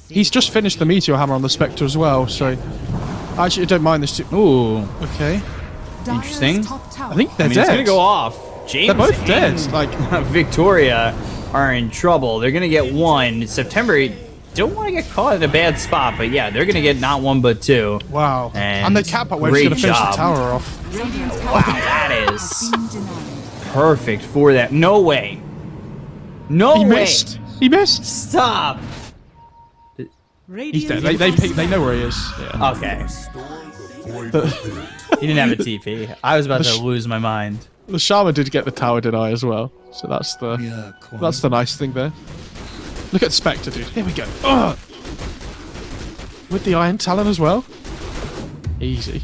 He's just finished the Meteor Hammer on the Spectre as well, so actually I don't mind this too. Ooh. Okay. Dire's Interesting. top tower I think they're I mean, dead. it's gonna go off. James They're both dead. and Like Victoria are in trouble. They're gonna get 1. September don't want to get caught in a bad spot, but yeah, they're gonna get not 1 but 2. wow. And the Catbot Wave's great gonna finish job. the tower off. Radiant's Wow, power that has is been denied. perfect for that. No way. No He way. missed. He missed. Stop. He's dead. Radiant's They know where he is. Yeah. Okay. He didn't have a TP. I was about to lose my mind. The Shaman did get the tower deny as well, so that's the nice thing there. Look at Spectre, dude. Here we go. Ugh. With the Iron Talon as well. Easy.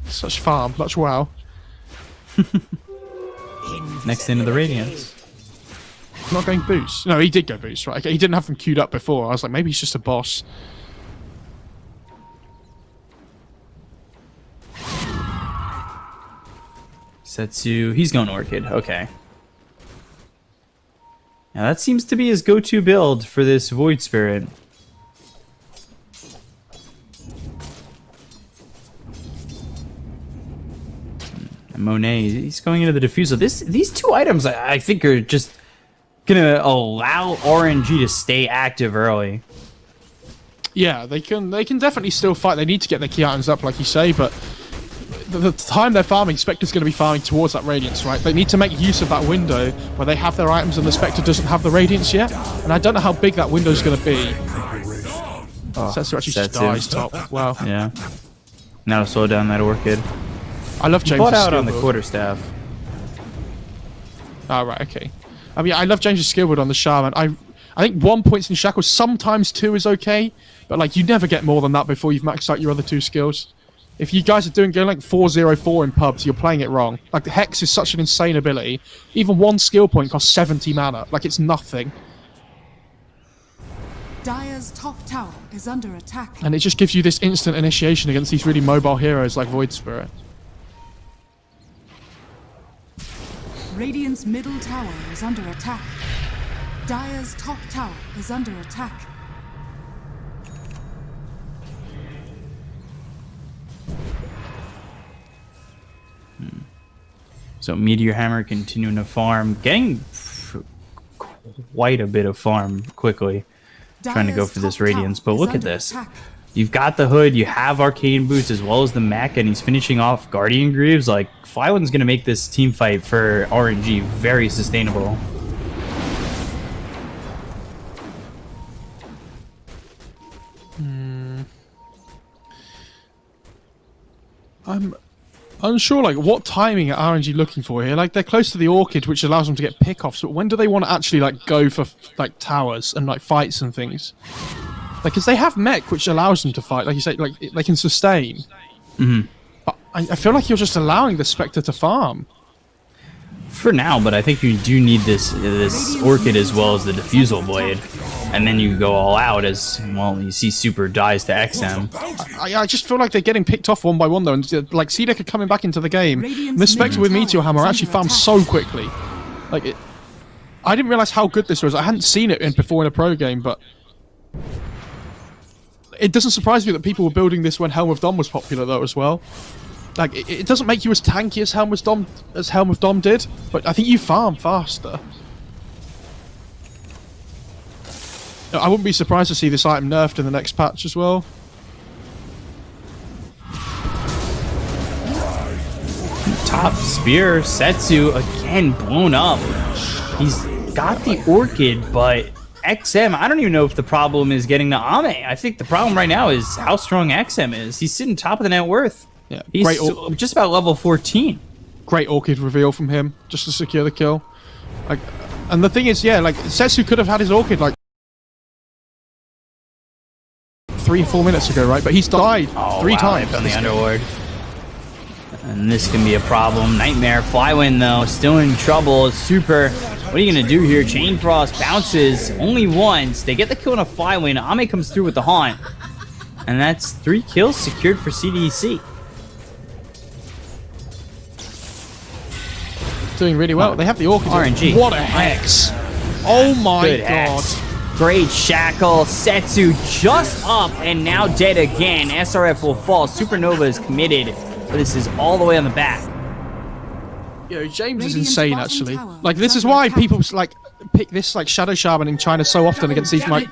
Such farm, much wow. Next into the Radiance. Not going boost. No, he did go boost, right? Okay, he didn't have them queued up before. I was like, maybe he's just a boss. Setsu, he's going Orchid. Okay. Now that seems to be his go-to build for this Void Spirit. And Monet, he's going into the Diffuser. These 2 items, I think, are just gonna allow RNG to stay active early. Yeah, they can definitely still fight. They need to get their key items up, like you say, but the time they're farming, Spectre's going to be farming towards that Radiance, right? They need to make use of that window where they have their items and the Spectre doesn't have the Radiance yet. And I don't know how big that window's going to be. Oh, Setsu actually just Setsu. dies top. Wow. Yeah. Now to slow down that Orchid. I love James' Bought out skill on the build. quarterstaff. Oh, right, okay. I mean, I love James' skill build on the Shaman. I think 1 points in shackles, sometimes 2 is okay, but like you never get more than that before you've maxed out your other 2 skills. If you guys are going like 4-0-4 in pubs, you're playing it wrong. Like the Hex is such an insane ability. Even 1 skill point costs 70 mana. Like it's nothing. Dire's top tower is under attack. And it just gives you this instant initiation against these really mobile heroes like Void Spirit. Radiant's middle tower is under attack. Dire's top tower is under attack. So Meteor Hammer continuing to farm, getting quite a bit of farm quickly. Trying to go for this Radiance, but look at this. You've got the Hood, you have Arcane Boots as well as the mech, and he's finishing off Guardian Greaves. Like, Flywind's going to make this team fight for RNG very sustainable. I'm unsure, like, what timing are RNG looking for here? Like, they're close to the Orchid, which allows them to get pick-offs, but when do they want to actually, like, go for, like, towers and, like, fights and things? Like, because they have mech, which allows them to fight. Like you say, like, they can sustain. Mm-hmm. But I feel like you're just allowing the Spectre to farm. For now, but I think you do need this Orchid as well as the Diffusal Blade. And then you go all out as, well, you see Super dies to XM. I just feel like they're getting picked off one by one, though. And, like, CDEC are coming back into the game. And the Spectre with Meteor Hammer actually farms so quickly. Like, I didn't realize how good this was. I hadn't seen it before in a pro game, but it doesn't surprise me that people were building this when Helm of Dom was popular, though, as well. Like, it doesn't make you as tanky as Helm of Dom did, but I think you farm faster. I wouldn't be surprised to see this item nerfed in the next patch as well. Top Spear, Setsu again blown up. He's got the Orchid, but XM, I don't even know if the problem is getting the Ame. I think the problem right now is how strong XM is. He's sitting top of the net worth. Yeah, he's just about level 14. Great Orchid reveal from him, just to secure the kill. Like, and the thing is, yeah, like, Setsu could have had his Orchid, like, 3 or 4 minutes ago, right? But he's died 3 times. On the Underlord. And this can be a problem. Nightmare. Flywind, though, still in trouble. Super. What are you going to do here? Chain Frost bounces only once. They get the kill on a Flywind. Ame comes through with the Haunt. And that's 3 kills secured for CDEC. Doing really well. They have the Orchid. RNG. What a Hex. Oh my Good god. Hex. Great Shackle. Setsu just up and now dead again. SRF will fall. Supernova is committed. But this is all the way on the back. Yo, James is insane, actually. Like, this is why people, like, pick this, like, Shadow Shaman in China so often against these, like,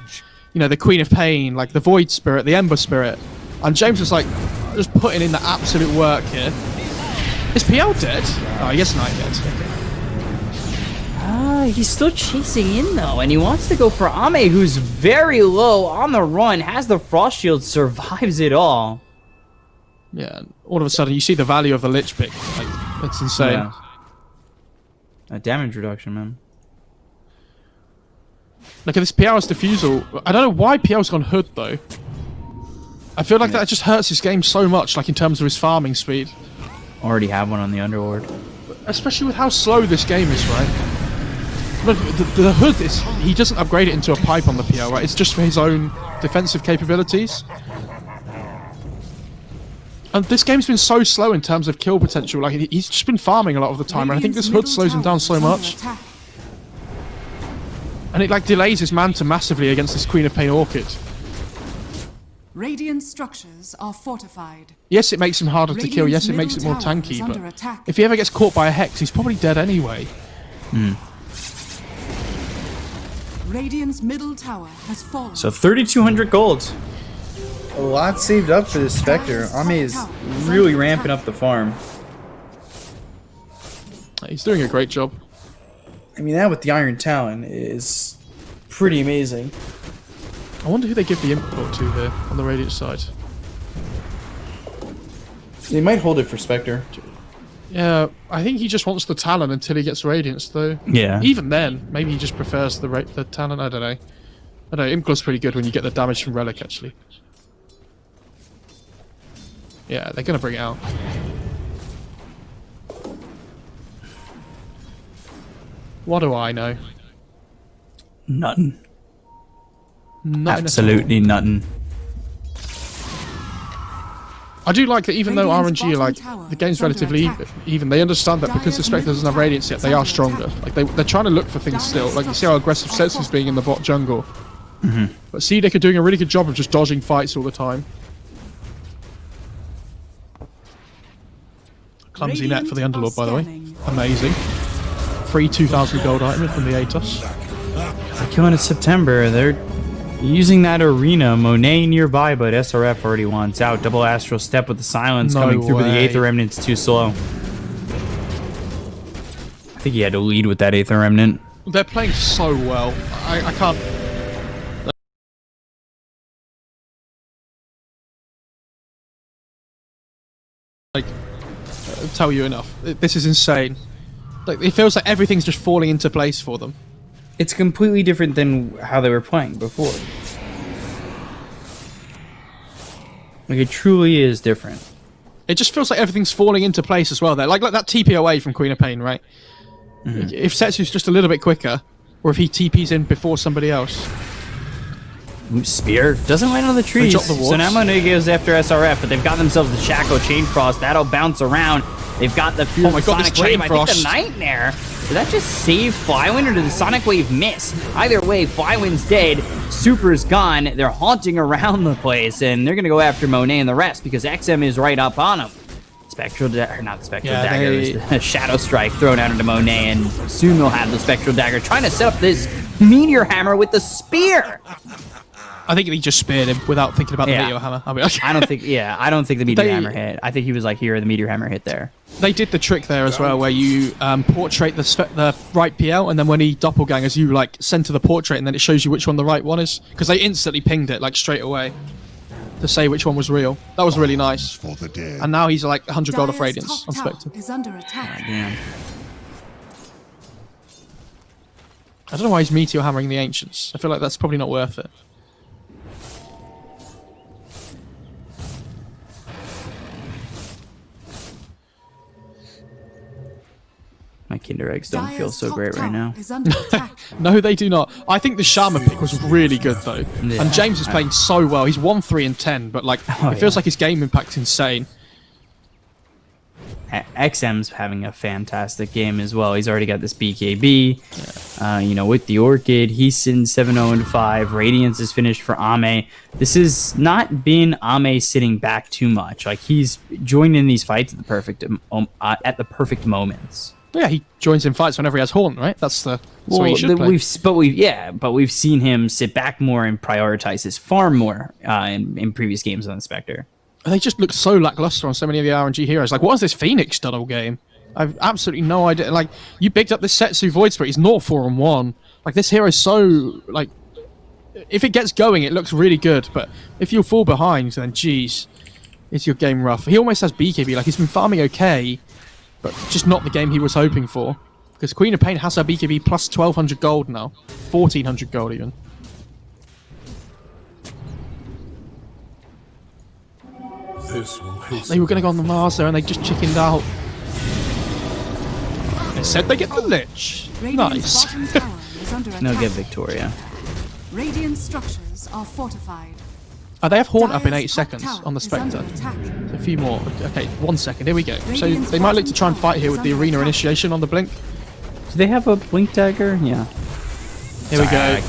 you know, the Queen of Pain, like, the Void Spirit, the Ember Spirit. And James is, like, just putting in the absolute work here. Is PL dead? Oh, yes, not dead. He's still chasing in, though, and he wants to go for Ame, who's very low on the run, has the Frost Shield, survives it all. Yeah, and all of a sudden you see the value of the Lich pick. Like, it's insane. Yeah. A damage reduction, man. Look at this PL's Diffusal. I don't know why PL's gone Hood, though. I feel like that just hurts his game so much, like, in terms of his farming speed. Already have one on the Underlord. Especially with how slow this game is, right? Look, the Hood is... He doesn't upgrade it into a pipe on the PL, right? It's just for his own defensive capabilities. And this game's been so slow in terms of kill potential. Like, he's just been farming a lot of the time, and I think this Hood slows him down so much. And it, like, delays his Manta massively against this Queen of Pain Orchid. Radiant structures are fortified. Yes, it makes him harder to kill. Yes, it makes it more tanky, but if he ever gets caught by a Hex, he's probably dead anyway. Radiant's middle tower has fallen. So 3,200 gold. A lot saved up for this Spectre. Ame is really ramping up the farm. He's doing a great job. I mean, that with the Iron Talon is pretty amazing. I wonder who they give the import to here on the Radiant side. They might hold it for Spectre. Yeah, I think he just wants the Talon until he gets Radiance, though. Yeah. Even then, maybe he just prefers the Talon. I don't know. I don't know. Imkla's pretty good when you get the damage from Relic, actually. Yeah, they're gonna bring it out. What do I know? Nothing. Nothing at all. Absolutely nothing. I do like that even though Radiant's RNG, like, bottom tower the game's is under relatively attack. even, they understand that because the Spectre doesn't have Radiance yet, they are stronger. Like, they're trying to look for things still. Like, you see how aggressive Setsu's being in the bot jungle. But CDEC are doing a really good job of just dodging fights all the time. Clumsy net for the Underlord, by the way. Amazing. Free 2,000 gold item from the Atos. They're killing in September. They're using that arena. Monet nearby, but SRF already wants out. Double Astral Step with the silence No coming through, but the way. Aether Remnant's too slow. I think he had to lead with that Aether Remnant. They're playing so well. I can't... Like, tell you enough. This is insane. Like, it feels like everything's just falling into place for them. It's completely different than how they were playing before. Like, it truly is different. It just feels like everything's falling into place as well there. Like that TP away from Queen of Pain, right? If Setsu's just a little bit quicker, or if he TPs in before somebody else. Spear doesn't land on the trees. drop the So wards. now Monet goes after SRF, but they've got themselves the Shackle Chain Frost. That'll bounce around. They've got the Fear Oh my God, this Sonic Wave. Chain I think Frost. the Nightmare. Did that just save Flywind, or did the Sonic Wave miss? Either way, Flywind's dead. Super's gone. They're haunting around the place, and they're going to go after Monet and the rest because XM is right up on them. Spectral Dagger, not the Spectral Yeah, Dagger, they- it's the Shadow Strike thrown out into Monet, and soon they'll have the Spectral Dagger trying to set up this Meteor Hammer with the Spear. I think he just speared him without thinking about the Yeah. Meteor Hammer. I mean, I don't think the Meteor They- Hammer hit. I think he was like, here, the Meteor Hammer hit there. they did the trick there as well, where you portrait the right PL, and then when he doppelgangers, you like center the portrait, and then it shows you which one the right one is, because they instantly pinged it like straight away to say which one was real. That was really nice. For the dead. And now he's like 100 gold off Dire's Radiance top on tower Spectre. is under attack. Damn. I don't know why he's Meteor hammering the Ancients. I feel like that's probably not worth it. My Kinder Eggs don't feel Dire's so top great right tower now. is under attack. No, they do not. I think the Shaman pick was really good, though. Yeah. And James is playing so well. He's 1, 3, and 10, but like Oh, it feels yeah. like his game impact's insane. XM's having a fantastic game as well. He's already got this BKB. With the Orchid, he's sitting 7-0-5. Radiance is finished for Ame. This has not been Ame sitting back too much. Like, he's joined in these fights at the perfect moments. Yeah, he joins in fights whenever he has Haunt, right? That's what he should play. But we've seen him sit back more and prioritize his farm more in previous games on the Spectre. They just look so lackluster on so many of the RNG heroes. Like, what has this Phoenix done all game? I've absolutely no idea. Like, you picked up this Setsu Void Spirit. He's not 4-on-1. Like, this hero's so, like, if it gets going, it looks really good. But if you fall behind, then geez, is your game rough. He almost has BKB. Like, he's been farming okay, but just not the game he was hoping for. Because Queen of Pain has her BKB plus 1,200 gold now. 1,400 gold even. This will hasten. They were going to go on the Mars there, and they just chickened out. They said they get the Lich. Radiant's Nice. bottom tower is under attack. They'll get Victoria. Radiant structures are fortified. They have Haunt up in Dire's 8 top seconds tower on the is under Spectre. attack. A few more. Okay, 1 second. Here we go. So Radiant's they might look to try and bottom fight here with the tower is arena under initiation on the Blink. Do they have a Blink Dagger? Yeah. Here we go. I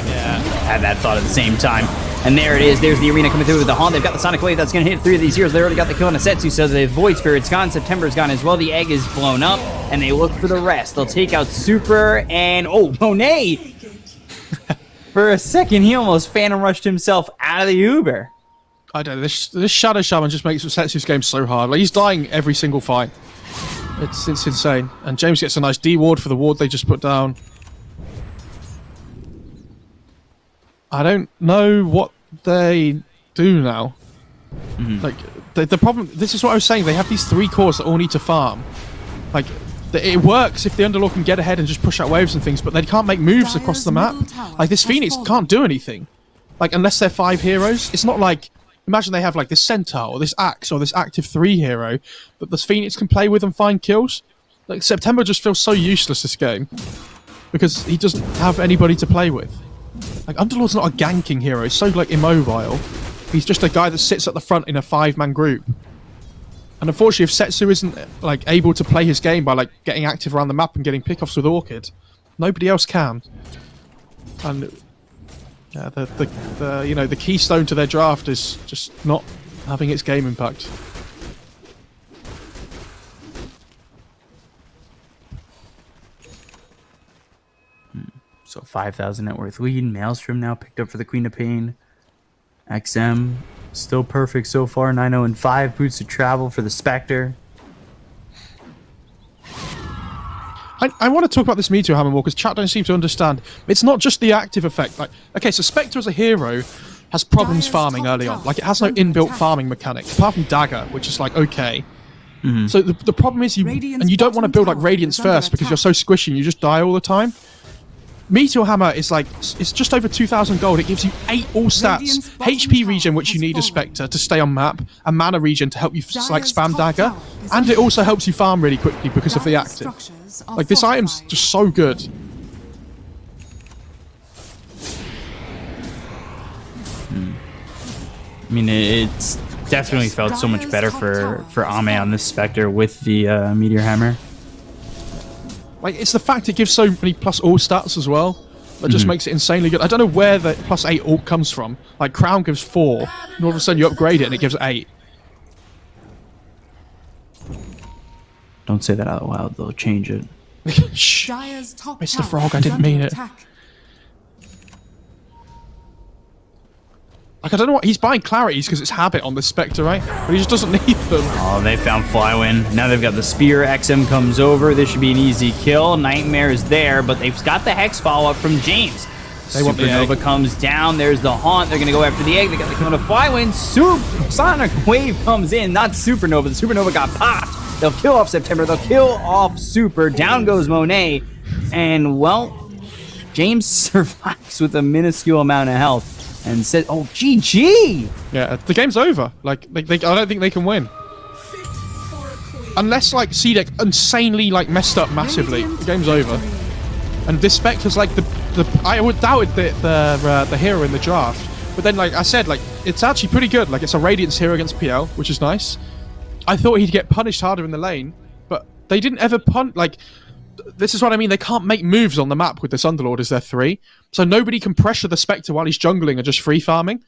had that thought at the same time. And there it is. There's the arena coming through with the Haunt. They've got the Sonic Wave that's going to hit 3 of these heroes. They already got the kill on a Setsu, so the Void Spirit's gone. September's gone as well. The egg is blown up, and they look for the rest. They'll take out Super and... Oh, Monet! For a second, he almost phantom rushed himself out of the Uber. I don't know. This Shadow Shaman just makes Setsu's game so hard. Like, he's dying every single fight. It's insane. And James gets a nice D ward for the ward they just put down. I don't know what they do now. Like, the problem... This is what I was saying. They have these 3 cores that all need to farm. Like, it works if the Underlord can get ahead and just push out waves and things, but they can't make moves across the map. Like, this Phoenix can't do anything. Like, unless they're 5 heroes. It's not like... Imagine they have, like, this Centaur, or this Axe, or this active 3 hero that this Phoenix can play with and find kills. Like, September just feels so useless this game. Because he doesn't have anybody to play with. Like, Underlord's not a ganking hero. He's so, like, immobile. He's just a guy that sits at the front in a 5-man group. And unfortunately, if Setsu isn't like able to play his game by like getting active around the map and getting pickoffs with Orchid, nobody else can. And yeah, the you know, the keystone to their draft is just not having its game impact. So 5,000 net worth lead. Maelstrom now picked up for the Queen of Pain. XM still perfect so far. 9-0 and 5. Boots to travel for the Spectre. I want to talk about this Meteor Hammer more because chat don't seem to understand. It's not just the active effect. Like, okay, so Spectre as a hero has problems farming early on. Like, it has no inbuilt farming mechanic apart from Dagger, which is like okay. So the problem is you don't want to build like Radiance first because you're so squishy and you just die all the time. Meteor Hammer is like, it's just over 2,000 gold. It gives you 8 all stats, HP regen, which you need as Spectre to stay on map, and mana regen to help you like spam Dagger, and it also helps you farm really quickly because of the active. Like, this item's just so good. I mean, it's definitely felt so much better for Ame on this Spectre with the Meteor Hammer. Like, it's the fact it gives so many plus all stats as well that just makes it insanely good. I don't know where the plus 8 ult comes from. Like, Crown gives 4, and all of a sudden you upgrade it and it gives 8. Don't say that out loud, they'll change it. Shh. Mr. Frog, I didn't mean it. Like, I don't know what... He's buying clarities because it's habit on this Spectre, right? But he just doesn't need them. Oh, they found Flywin. Now they've got the Spear. XM comes over. This should be an easy kill. Nightmare is there, but they've got the Hex follow-up from James. They want the Supernova egg. comes down. There's the Haunt. They're going to go after the egg. They got the kill to Flywin. Sonic Wave comes in. Not Supernova. The Supernova got popped. They'll kill off September. They'll kill off Super. Down goes Monet. And, well, James survives with a minuscule amount of health. And said, "Oh, GG!" Yeah, the game's over. Like, I don't think they can win. Unless, like, CDEC insanely, like, messed up massively. The game's over. And this Spectre's, like, I would doubted the hero in the draft. But then, like I said, like, it's actually pretty good. Like, it's a Radiance hero against PL, which is nice. I thought he'd get punished harder in the lane. But they didn't ever like... This is what I mean. They can't make moves on the map with this Underlord as their 3. So nobody can pressure the Spectre while he's jungling and just free farming.